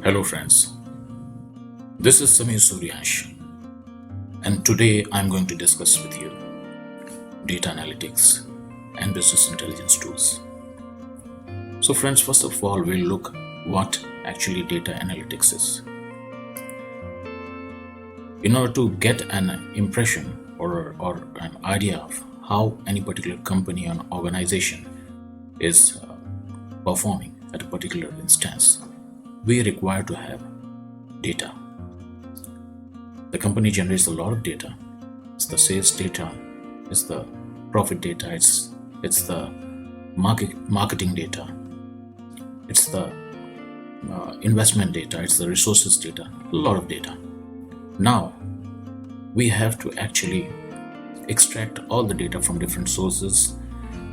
Hello friends, this is Sameer Suryansh and today I'm going to discuss with you data analytics and business intelligence tools. So friends, first of all we'll look what actually data analytics is. In order to get an impression or an idea of how any particular company or organization is performing at a particular instance, we require to have data. The company generates a lot of data. It's the sales data, it's the profit data, it's the marketing data, it's the investment data, it's the resources data, a lot of data. Now we have to actually extract all the data from different sources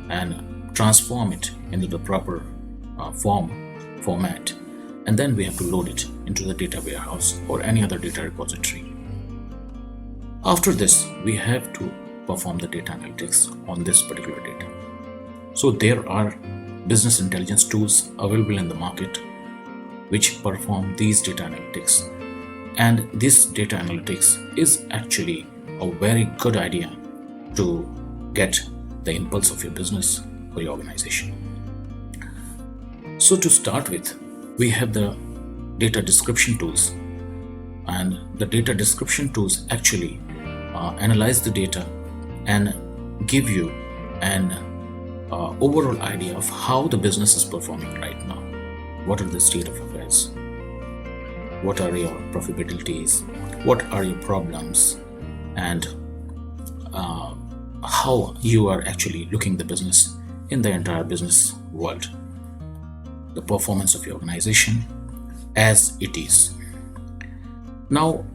and transform it into the proper format, and then we have to load it into the data warehouse or any other data repository. After this, we have to perform the data analytics on this particular data. So there are business intelligence tools available in the market which perform these data analytics, and this data analytics is actually a very good idea to get the impulse of your business or your organization. So to start with, we have the data description tools, and the data description tools actually analyze the data and give you an overall idea of how the business is performing right now. What are the state of affairs? What are your profitabilities? What are your problems? And how you are actually looking the business in the entire business world. The performance of your organization as it is. Now,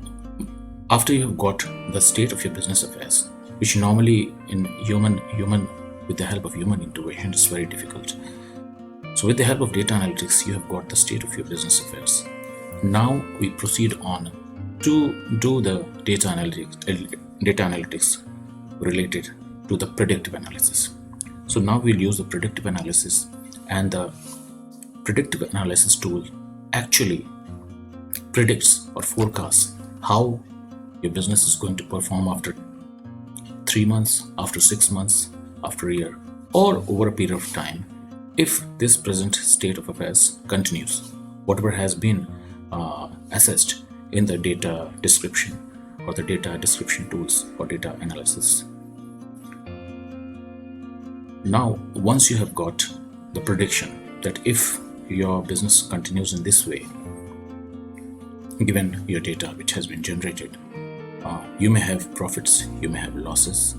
after you've got the state of your business affairs, which normally in human with the help of human intervention is very difficult. So with the help of data analytics, you have got the state of your business affairs. Now we proceed on to do the data analytics related to the predictive analysis. So now we'll use the predictive analysis, and the predictive analysis tool actually predicts or forecasts how your business is going to perform after 3 months, after 6 months, after a year, or over a period of time if this present state of affairs continues, whatever has been assessed in the data description or the data description tools or data analysis. Now, once you have got the prediction that if your business continues in this way, given your data which has been generated, you may have profits, you may have losses,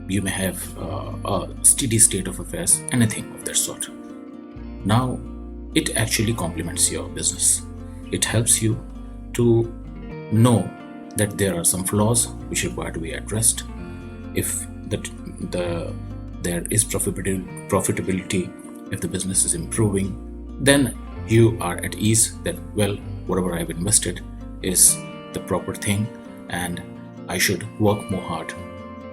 you may have a steady state of affairs, anything of that sort. Now, it actually complements your business. It helps you to know that there are some flaws which require to be addressed. If there is profitability, if the business is improving, then you are at ease that, well, whatever I've invested is the proper thing and I should work more hard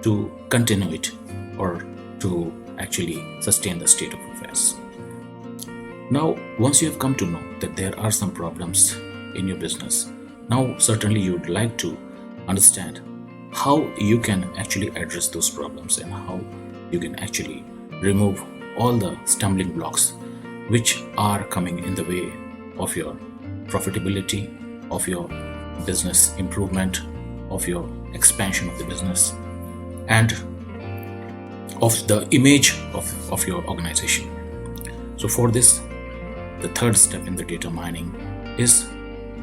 to continue it or to actually sustain the state of affairs. Now, once you have come to know that there are some problems in your business, now certainly you would like to understand how you can actually address those problems and how you can actually remove all the stumbling blocks which are coming in the way of your profitability, of your business improvement, of your expansion of the business, and of the image of your organization. So for this, the third step in the data mining is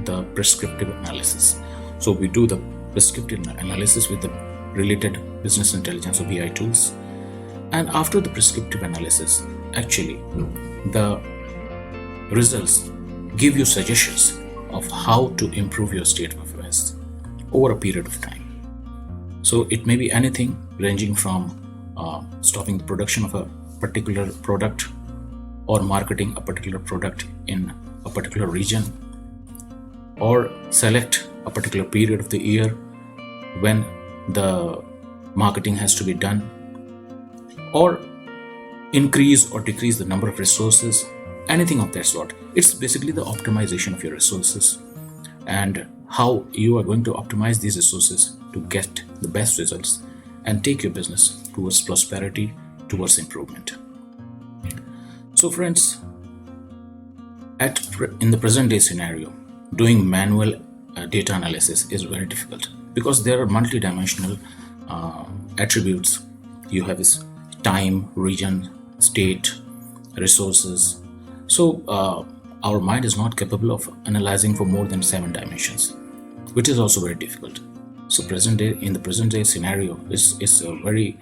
the prescriptive analysis. So we do the prescriptive analysis with the related business intelligence or BI tools. And after the prescriptive analysis, actually, the results give you suggestions of how to improve your state of affairs over a period of time. So it may be anything ranging from stopping the production of a particular product or marketing a particular product in a particular region, or select a particular period of the year when the marketing has to be done, or increase or decrease the number of resources, anything of that sort. It's basically the optimization of your resources and how you are going to optimize these resources to get the best results and take your business towards prosperity, towards improvement. So friends, in the present day scenario, doing manual data analysis is very difficult because there are multidimensional attributes. You have this time, region, state, resources. So our mind is not capable of analyzing for more than 7 dimensions, which is also very difficult. So in the present day scenario is a very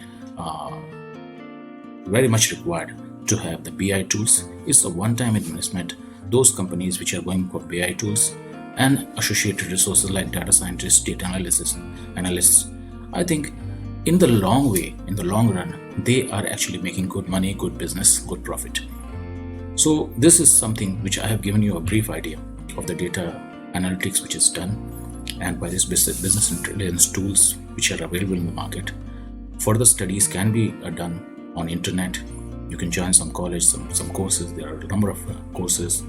much required to have the BI tools. It's a one-time investment. Those companies which are going for BI tools and associated resources like data scientists, data analysts, I think in the long run, they are actually making good money, good business, good profit. So this is something which I have given you a brief idea of the data analytics which is done, and by these business intelligence tools which are available in the market. Further studies can be done on internet. You can join some college, some courses. There are a number of courses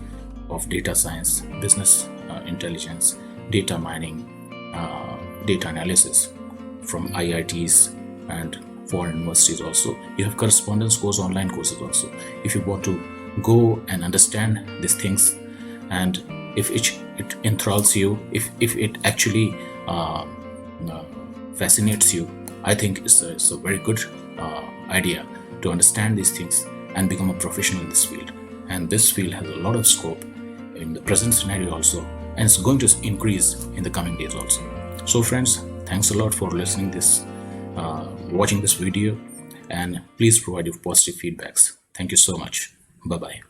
of data science, business intelligence, data mining, data analysis from IITs and foreign universities also. You have correspondence course, online courses also. If you want to go and understand these things, and if it enthralls you, if it actually fascinates you, I think it's a very good idea to understand these things and become a professional in this field. And this field has a lot of scope in the present scenario also, and it's going to increase in the coming days also. So friends, thanks a lot for listening this, watching this video, and please provide your positive feedbacks. Thank you so much. Bye bye.